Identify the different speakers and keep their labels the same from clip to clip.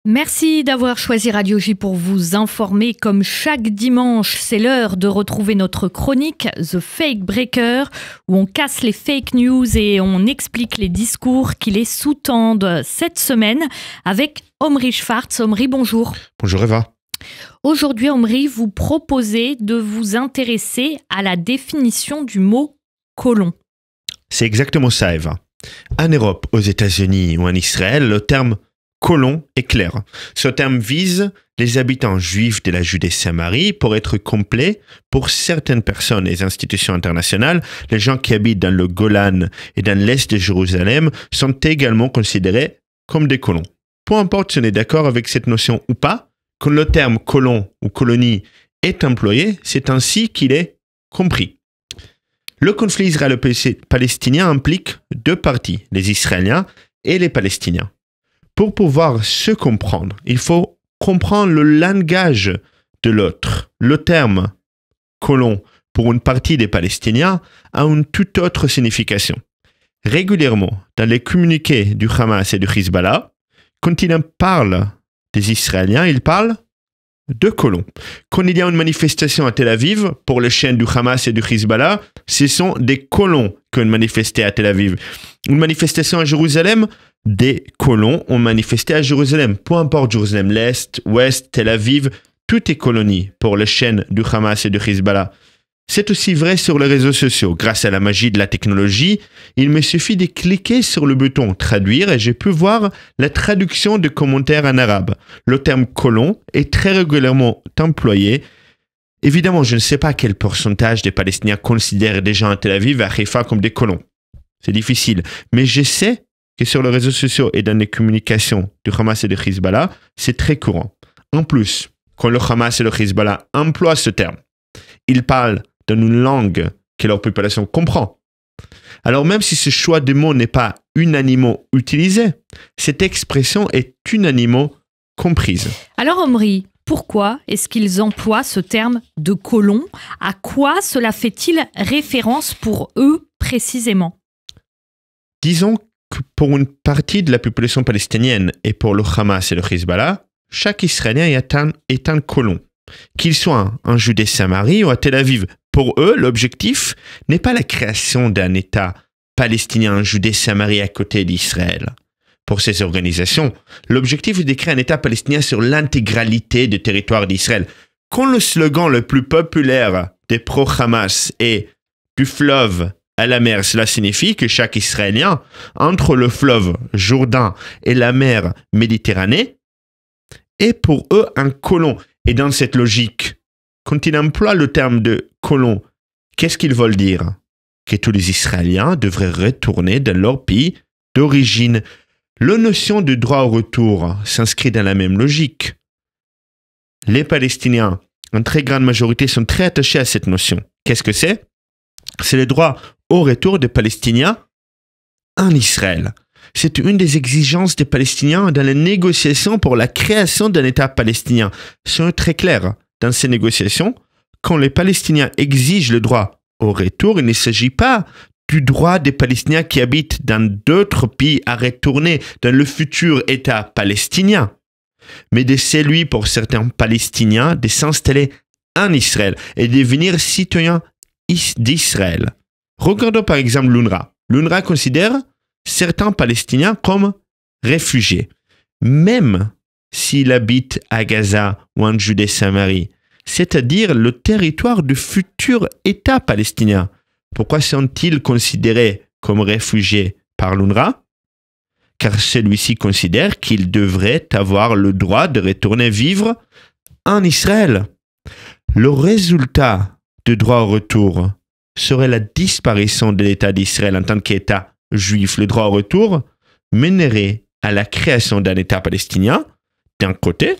Speaker 1: Merci d'avoir choisi Radio J pour vous informer. Comme chaque dimanche, c'est l'heure de retrouver notre chronique The Fake Breaker, où on casse les fake news et on explique les discours qui les sous-tendent. Cette semaine, avec Omri Schwartz. Omri, bonjour.
Speaker 2: Bonjour Eva.
Speaker 1: Aujourd'hui, Omri, vous proposez de vous intéresser à la définition du mot colon.
Speaker 2: C'est exactement ça, Eva. En Europe, aux États-Unis ou en Israël, le terme colon est clair. Ce terme vise les habitants juifs de la Judée-Samarie. Pour être complet, pour certaines personnes et institutions internationales, les gens qui habitent dans le Golan et dans l'est de Jérusalem sont également considérés comme des colons. Peu importe si on est d'accord avec cette notion ou pas, quand le terme colon ou colonie est employé, c'est ainsi qu'il est compris. Le conflit israélo-palestinien implique deux parties, les Israéliens et les Palestiniens. Pour pouvoir se comprendre, il faut comprendre le langage de l'autre. Le terme colon pour une partie des Palestiniens a une toute autre signification. Régulièrement, dans les communiqués du Hamas et du Hezbollah, quand ils parlent des Israéliens, ils parlent de colons. Quand il y a une manifestation à Tel Aviv pour les chaînes du Hamas et du Hezbollah, ce sont des colons qui ont manifesté à Tel Aviv. Une manifestation à Jérusalem, des colons ont manifesté à Jérusalem. Peu importe Jérusalem, l'Est, Ouest, Tel Aviv, tout est colonie pour les chaînes du Hamas et du Hezbollah. C'est aussi vrai sur les réseaux sociaux. Grâce à la magie de la technologie, il me suffit de cliquer sur le bouton « Traduire » et je peux voir la traduction de commentaires en arabe. Le terme « colon » est très régulièrement employé. Évidemment, je ne sais pas quel pourcentage des Palestiniens considèrent des gens à Tel Aviv et à Haïfa comme des colons. C'est difficile. Mais je sais que sur les réseaux sociaux et dans les communications du Hamas et du Hezbollah, c'est très courant. En plus, quand le Hamas et le Hezbollah emploient ce terme, ils parlent dans une langue que leur population comprend. Alors même si ce choix de mots n'est pas unanimement utilisé, cette expression est unanimement comprise.
Speaker 1: Alors Omri, pourquoi est-ce qu'ils emploient ce terme de colon? À quoi cela fait-il référence pour eux précisément?
Speaker 2: Disons que pour une partie de la population palestinienne et pour le Hamas et le Hezbollah, chaque Israélien est un colon. Qu'il soit en Judée-Samarie ou à Tel Aviv. Pour eux, l'objectif n'est pas la création d'un État palestinien en Judée-Samarie à côté d'Israël. Pour ces organisations, l'objectif est de créer un État palestinien sur l'intégralité du territoire d'Israël. Quand le slogan le plus populaire des pro-Hamas est « du fleuve à la mer », cela signifie que chaque Israélien, entre le fleuve Jourdain et la mer Méditerranée, est pour eux un colon. Et dans cette logique, quand ils emploient le terme de colon, qu'est-ce qu'ils veulent dire? Que tous les Israéliens devraient retourner dans leur pays d'origine. La notion de droit au retour s'inscrit dans la même logique. Les Palestiniens, en très grande majorité, sont très attachés à cette notion. Qu'est-ce que c'est? C'est le droit au retour des Palestiniens en Israël. C'est une des exigences des Palestiniens dans les négociations pour la création d'un État palestinien. C'est très clair. Dans ces négociations, quand les Palestiniens exigent le droit au retour, il ne s'agit pas du droit des Palestiniens qui habitent dans d'autres pays à retourner dans le futur État palestinien, mais de celui pour certains Palestiniens de s'installer en Israël et de devenir citoyens d'Israël. Regardons par exemple l'UNRWA. L'UNRWA considère certains Palestiniens comme réfugiés, même s'ils habitent à Gaza ou en Judée-Samarie, c'est-à-dire le territoire du futur État palestinien. Pourquoi sont-ils considérés comme réfugiés par l'UNRWA? Car celui-ci considère qu'ils devraient avoir le droit de retourner vivre en Israël. Le résultat de droit au retour serait la disparition de l'État d'Israël en tant qu'État juif. Le droit au retour mènerait à la création d'un État palestinien d'un côté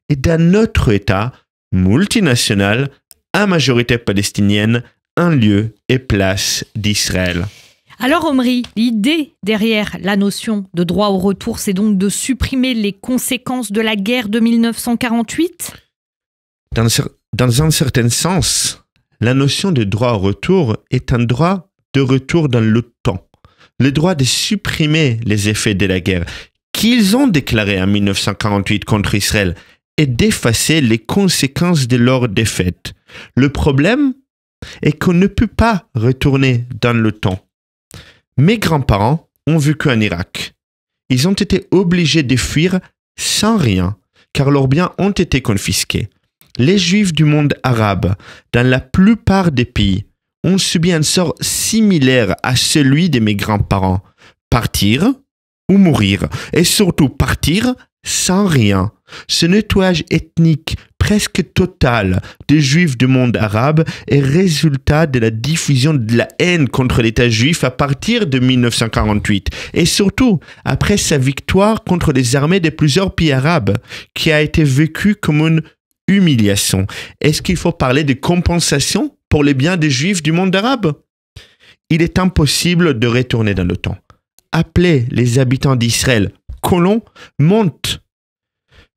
Speaker 2: et d'un autre État multinational à majorité palestinienne en lieu et place d'Israël.
Speaker 1: Alors Omri, l'idée derrière la notion de droit au retour, c'est donc de supprimer les conséquences de la guerre de 1948?
Speaker 2: Dans un certain sens, la notion de droit au retour est un droit de retour dans le temps. Le droit de supprimer les effets de la guerre. qu'ils ont déclaré en 1948 contre Israël et d'effacer les conséquences de leur défaite. Le problème est qu'on ne peut pas retourner dans le temps. Mes grands-parents ont vécu en Irak. Ils ont été obligés de fuir sans rien, car leurs biens ont été confisqués. Les Juifs du monde arabe, dans la plupart des pays, ont subi un sort similaire à celui de mes grands-parents. Partir ou mourir, et surtout partir sans rien. Ce nettoyage ethnique presque total des Juifs du monde arabe est résultat de la diffusion de la haine contre l'État juif à partir de 1948 et surtout après sa victoire contre les armées de plusieurs pays arabes qui a été vécue comme une humiliation. Est-ce qu'il faut parler de compensation pour les biens des Juifs du monde arabe? Il est impossible de retourner dans le temps. Appeler les habitants d'Israël colons montre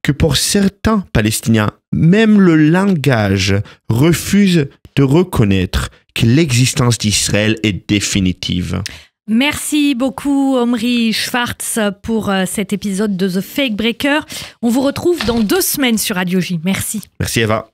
Speaker 2: que pour certains Palestiniens, même le langage refuse de reconnaître que l'existence d'Israël est définitive.
Speaker 1: Merci beaucoup Omri Schwartz pour cet épisode de The Fake Breaker. On vous retrouve dans 2 semaines sur Radio J. Merci.
Speaker 2: Merci Eva.